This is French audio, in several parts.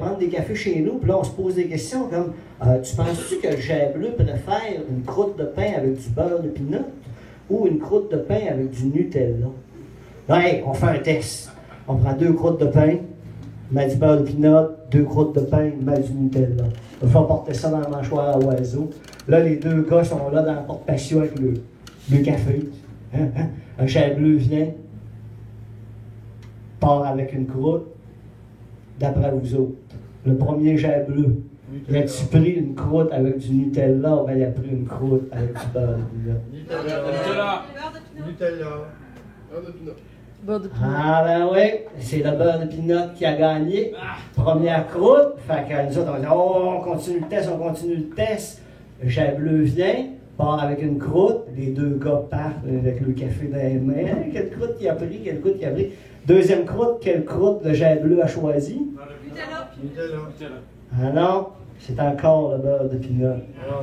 prendre des cafés chez nous, puis là, on se pose des questions comme tu penses-tu que le jet bleu préfère une croûte de pain avec du beurre de pinot ou une croûte de pain avec du Nutella? Ouais, on fait un test. On prend 2 croûtes de pain, met du beurre de pinot, 2 croûtes de pain, met du Nutella. On va porter ça dans la mâchoire à oiseau. Là, les 2 gars sont là dans la porte-patio avec le café. Un jet bleu vient, part avec une croûte, d'après vous autres. Le premier jet bleu, as-tu pris une croûte avec du Nutella ou bien il a pris une croûte avec du beurre de pinot? Nutella. Nutella. Beurre de pinot. Beurre de pinot. Ah ben oui, c'est le beurre de pinot qui a gagné. Première croûte, fait que nous autres on dit oh, on continue le test. Le jet bleu vient, part avec une croûte, les 2 gars partent avec le café dans les mains. Quelle croûte il a pris, quelle croûte il a pris. Deuxième croûte, quelle croûte le jet bleu a choisi? Nutella. Ah non, c'est encore le beurre de pinot. Ah.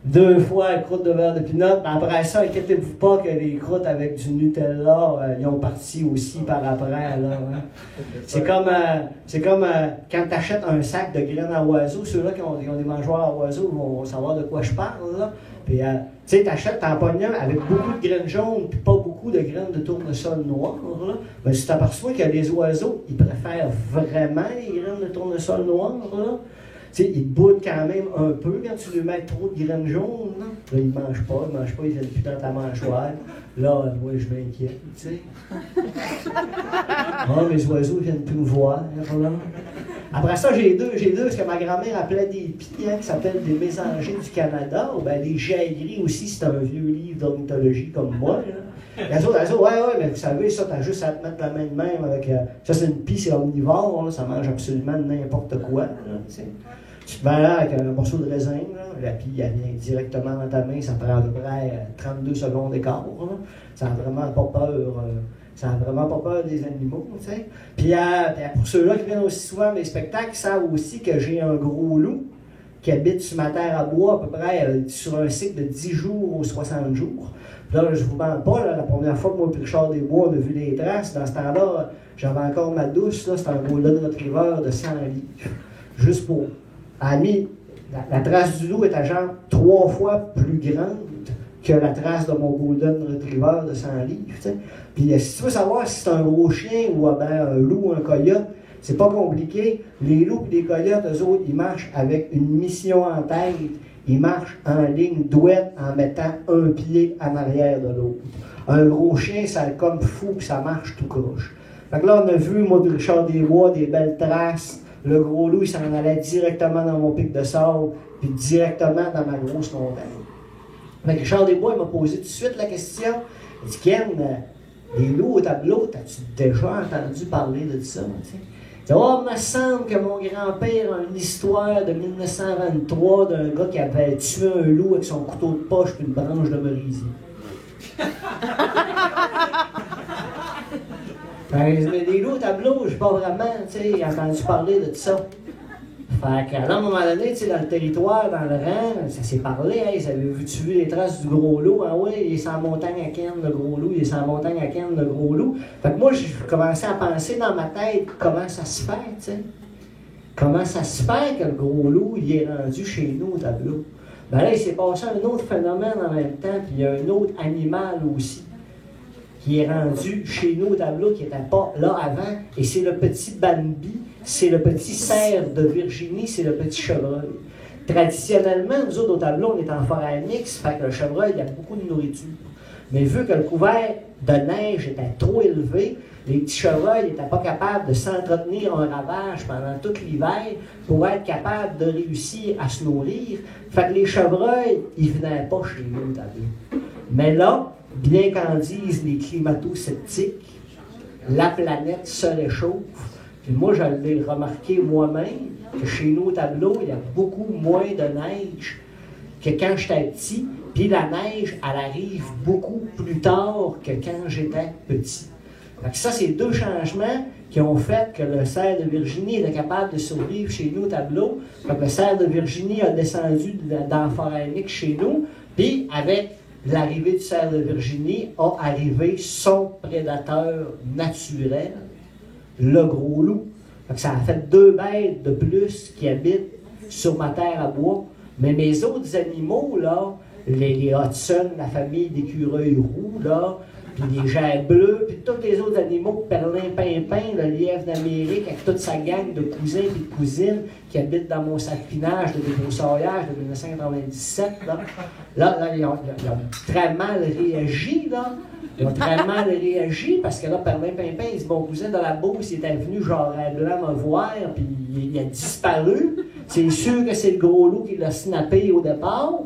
2 fois la croûte de beurre de pinot. Après ça, inquiétez-vous pas que les croûtes avec du Nutella, ils ont parti aussi par après. Là, hein. C'est comme quand tu achètes un sac de graines à oiseaux, ceux-là qui ont des mangeoires à oiseaux vont savoir de quoi je parle. Là. Puis, tu sais, t'en pognes un avec beaucoup de graines jaunes puis pas beaucoup de graines de tournesol noir. Là. Ben, tu t'aperçois que les oiseaux, ils préfèrent vraiment les graines de tournesol noir. Là. Tu sais, ils boudent quand même un peu quand tu lui mets trop de graines jaunes. Là, ils ne mangent pas, ils viennent plus dans ta mâchoire. Là, moi, je m'inquiète, tu sais. Ah, mes oiseaux ne viennent plus me voir. Là. Après ça, j'ai deux, ce que ma grand-mère appelait des pies, qui s'appellent des mésangers du Canada. Ou bien les jailleries aussi, c'est un vieux livre d'ornithologie comme moi. Là. Les autres, ouais, mais vous savez, ça, t'as juste à te mettre la main de même avec. Ça, c'est une pie, c'est omnivore, là, ça mange absolument n'importe quoi. Là, tu te mets là avec un morceau de raisin, là, la pie, elle vient directement dans ta main, ça prend à peu près 32 secondes d'écart. Ça n'a vraiment pas peur. Ça n'a vraiment pas peur des animaux, tu sais. Puis pour ceux-là qui viennent aussi souvent à mes spectacles, ils savent aussi que j'ai un gros loup qui habite sur ma terre à bois à peu près sur un cycle de 10 jours ou 60 jours. Puis là, je vous mens pas, là, la première fois que moi et Richard Desbois, on a vu les traces, dans ce temps-là, j'avais encore ma douce, là, c'était un Golden Retriever de 100 livres. Juste pour... La trace du loup était genre 3 fois plus grande que la trace de mon Golden Retriever de 100 livres. T'sais. Puis si tu veux savoir si c'est un gros chien ou un loup ou un coyote, c'est pas compliqué. Les loups et les coyotes, eux autres, ils marchent avec une mission en tête. Ils marchent en ligne douette en mettant un pied en arrière de l'autre. Un gros chien, ça est comme fou que ça marche tout croche. Fait que là, on a vu, moi, de Richard Desbois, des belles traces. Le gros loup, il s'en allait directement dans mon pic de sable, puis directement dans ma grosse montagne. Fait que Richard Desbois, il m'a posé tout de suite la question. Il dit, Ken, les loups au tableau, t'as-tu déjà entendu parler de ça? T'sais? Il dit, oh, il me semble que mon grand-père a une histoire de 1923 d'un gars qui avait tué un loup avec son couteau de poche puis une branche de merisier. Mais les loups au tableau, je n'ai pas vraiment entendu parler de ça. Fait qu'à un moment donné, dans le territoire, dans le rang, ça s'est parlé. Hey, avez-vous vu les traces du gros loup? Ah oui, il est sur la montagne à Ken, le gros loup. Il est sur la montagne à Ken, le gros loup. Fait que moi, j'ai commencé à penser dans ma tête comment ça se fait, tu sais. Comment ça se fait que le gros loup, il est rendu chez nous au tableau? Ben là, il s'est passé un autre phénomène en même temps, puis il y a un autre animal aussi qui est rendu chez nous au tableau, qui n'était pas là avant, et c'est le petit Bambi, c'est le petit cerf de Virginie, c'est le petit chevreuil. Traditionnellement, nous autres au tableau, on est en forêt mixte, fait que le chevreuil, il y a beaucoup de nourriture. Mais vu que le couvert de neige était trop élevé, les petits chevreuils n'étaient pas capables de s'entretenir un ravage pendant tout l'hiver pour être capables de réussir à se nourrir. Fait que les chevreuils, ils ne venaient pas chez nous au tableau. Mais là, bien qu'en disent les climato-sceptiques, la planète se réchauffe. Puis moi, je l'ai remarqué moi-même, que chez nous au tableau, il y a beaucoup moins de neige que quand j'étais petit. Puis la neige, elle arrive beaucoup plus tard que quand j'étais petit. Fait que ça, c'est 2 changements qui ont fait que le cerf de Virginie était capable de survivre chez nous au tableau. Fait que le cerf de Virginie a descendu dans la forêt mixte chez nous. Puis avec l'arrivée du cerf de Virginie, a arrivé son prédateur naturel, le gros loup. Fait que ça a fait 2 bêtes de plus qui habitent sur ma terre à bois. Mais mes autres animaux, là, les Hudson, la famille d'écureuils roux, là, puis les geais bleus, puis tous les autres animaux, Perlin Pimpin, le lièvre d'Amérique, avec toute sa gang de cousins et de cousines qui habitent dans mon sapinage de débroussaillage de 1997, là, ils ont très mal réagi, là. Ils ont très mal réagi parce que là, Perlin Pimpin, c'est mon cousin de la Beauce, il était venu genre à blanc me voir, puis il a disparu. C'est sûr que c'est le gros loup qui l'a snappé au départ.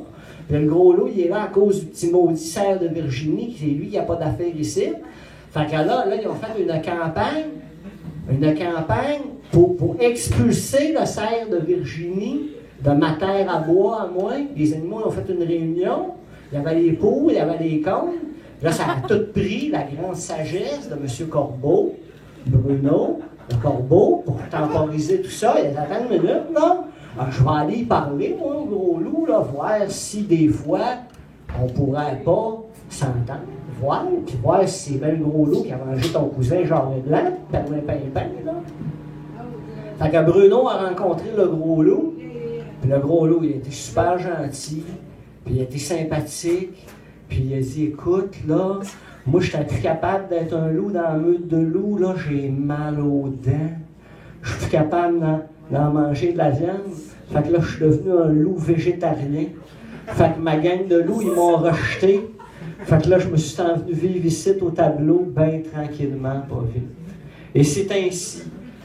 Puis le gros loup, il est là à cause du petit maudit cerf de Virginie, qui c'est lui qui n'a pas d'affaires ici. Fait que là, ils ont fait une campagne pour expulser le cerf de Virginie de ma terre à bois à moi. Les animaux ont fait une réunion. Il y avait les pour, il y avait les contre. Là, ça a tout pris, la grande sagesse de M. Corbeau, Bruno, le Corbeau, pour temporiser tout ça. Il y a 20 minutes, là. Alors, je vais aller y parler, moi, au gros loup, là, voir si des fois, on pourrait pas s'entendre, puis voir si c'est bien le gros loup qui a mangé ton cousin genre blanc, Perlin Pimpin, là. Fait que Bruno a rencontré le gros loup, puis le gros loup, il a été super gentil, puis il a été sympathique, puis il a dit, écoute, là, moi, je suis plus capable d'être un loup dans la meute de loups, là, j'ai mal aux dents, je suis plus capable d'en manger de la viande. Fait que là, je suis devenu un loup végétarien. Fait que ma gang de loups, ils m'ont rejeté. Fait que là, je me suis envenu vivre ici au tableau, bien tranquillement, pas vite. Et c'est ainsi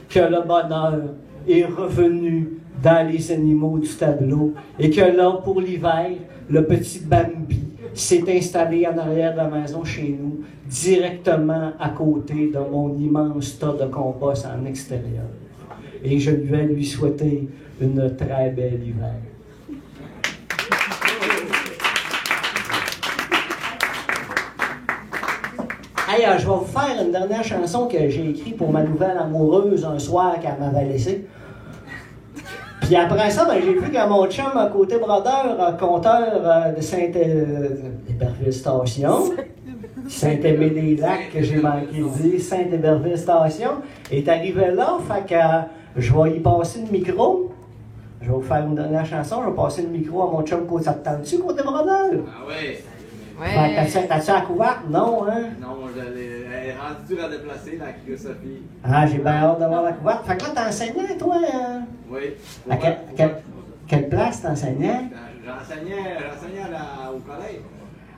que le bonheur est revenu dans les animaux du tableau. Et que là, pour l'hiver, le petit Bambi s'est installé en arrière de la maison chez nous, directement à côté de mon immense tas de compost en extérieur. Et je vais lui souhaiter une très belle hiver. Hey, je vais vous faire une dernière chanson que j'ai écrite pour ma nouvelle amoureuse un soir qu'elle m'avait laissée. Puis après ça, j'ai vu que mon chum, côté brodeur, compteur de Saint-Héberville Station, Saint-Aimé-des-Lacs, que j'ai manqué de dire, Saint-Héberville Station, est arrivé là, fait que je vais y passer le micro. Je vais vous faire une dernière chanson, je vais passer le micro à mon chum côté. Ça te tente-tu, côté brodeur? Ah oui! Ouais. T'as-tu la couverte? Non, hein? Non, elle est rendue dure à déplacer, la Sophie. Ah, j'ai bien hâte d'avoir la couverte. Fait que là, t'enseignais, toi? Oui. À quelle place t'enseignais? J'enseignais au collège.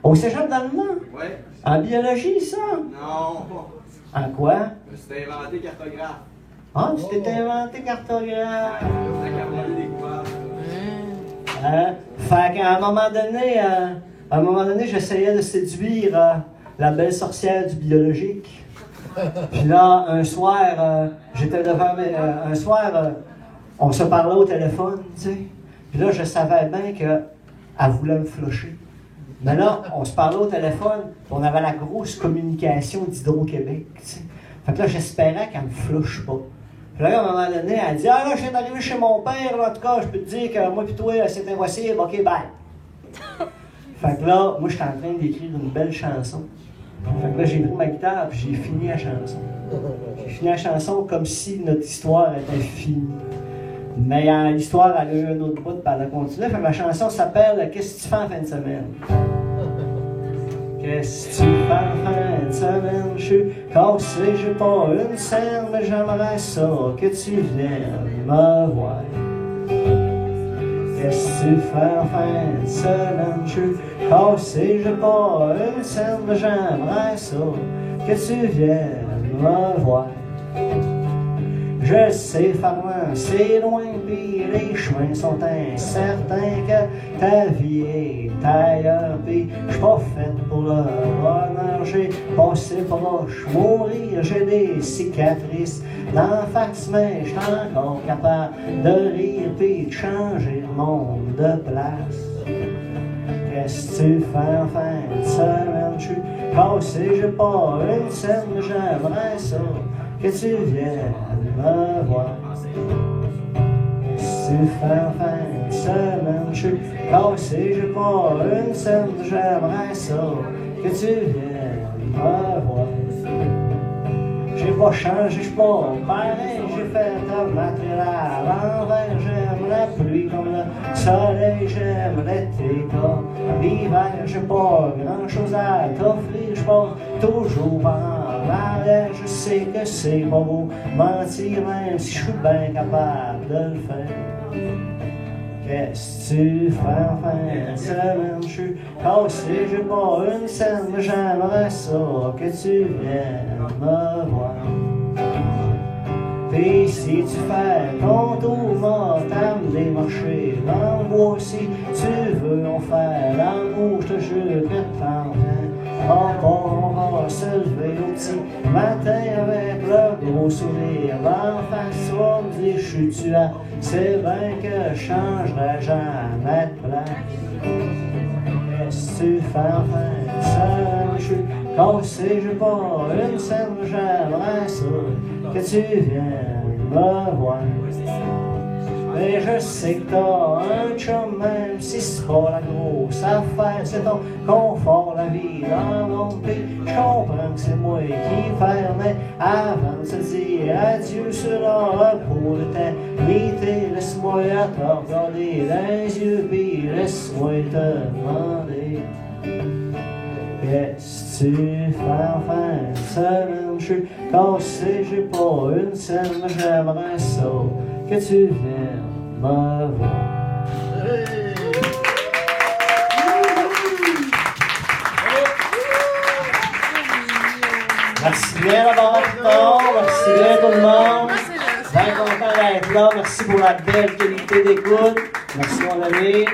Au cégep d'Allemand? Oui. En biologie, ça? Non. En quoi? Je me suis inventé cartographe. Ah, tu t'es inventé cartographe. La carbone découverte. Fait qu'à un moment donné, j'essayais de séduire la belle sorcière du biologique. Puis là, un soir, j'étais devant un soir, on se parlait au téléphone, tu sais. Puis là, je savais bien qu'elle voulait me flusher. Mais là, on se parlait au téléphone, on avait la grosse communication d'Hydro-Québec, tu sais. Fait que là, j'espérais qu'elle me flouche pas. Puis là, à un moment donné, elle dit « Ah là, je viens d'arriver chez mon père, là, en tout cas, je peux te dire que moi pis toi, c'est impossible, ok, bye. » Fait que là, moi, j'étais en train d'écrire une belle chanson. Fait que là, j'ai pris ma guitare et j'ai fini la chanson. J'ai fini la chanson comme si notre histoire était finie. Mais l'histoire, elle a eu un autre bout, puis elle a continué. Fait que la chanson s'appelle « Qu'est-ce que tu fais en fin de semaine? » Qu'est-ce que tu fais en fin de semaine? Je suis cassé, j'ai pas une scène, mais j'aimerais ça que tu viennes me voir. Qu'est-ce que tu fais en fin de semaine? Je suis cassé, j'ai pas une scène, mais j'aimerais ça que tu viennes me voir. Je sais, Farman, c'est loin, pis les chemins sont incertains, que ta vie est ailleurs, pis j'suis pas faite pour le bonheur, j'ai passé proche, mourir, j'ai des cicatrices d'en face, mais j'suis encore capable de rire, pis de changer le monde de place. Qu'est-ce que tu fais en fin de semaine? J'suis cassé, j'ai pas une scène, mais j'aimerais ça que tu viennes me voir. Qu'est-ce que tu fais en fin de semaine? Je suis cassé, j'ai pas une scène, j'aimerais ça que tu viennes me voir. J'ai pas changé, j'suis pas pareil, j'ai faire tomater à l'envers. J'aime la pluie comme le soleil, j'aime l'été comme l'hiver. J'ai pas grand chose à t'offrir, je passe toujours en arrière. Je sais que c'est pas beau mentir, même si je suis bien capable de le faire. Qu'est-ce que tu fais en fin de semaine? Je suis cassé, j'ai pas une scène, mais j'aimerais ça que tu viennes me voir. Pis si tu fais ton tour, m'a t'amener marcher dans le bois. Si tu veux on fait l'amour, je te jure que t'en viens. Encore on va se lever au petit matin avec le gros sourire en face. Tu vas me dire, je suis là, c'est bien que je changerai jamais de place. Qu'est-ce que tu fais enfin? Ça, je suis cassé, j'ai pas une scène, j'aimerais ça que tu viennes me voir. Mais je sais que t'as un chum, même si c'est pas la grosse affaire. C'est ton confort, la vie dans mon pays. Je comprends que c'est moi qui perds, mais avant de se dire adieu sur le repos de l'éternité, laisse-moi te regarder dans les yeux, puis laisse-moi te demander. Qu'est-ce que tu fais en fin de semaine? Je suis cassé, j'ai pas une scène, mais j'aimerais ça que tu viennes me voir. Merci bien d'avoir été là, merci bien tout le monde. Bien content d'être là, merci pour la belle qualité d'écoute. Merci mon ami.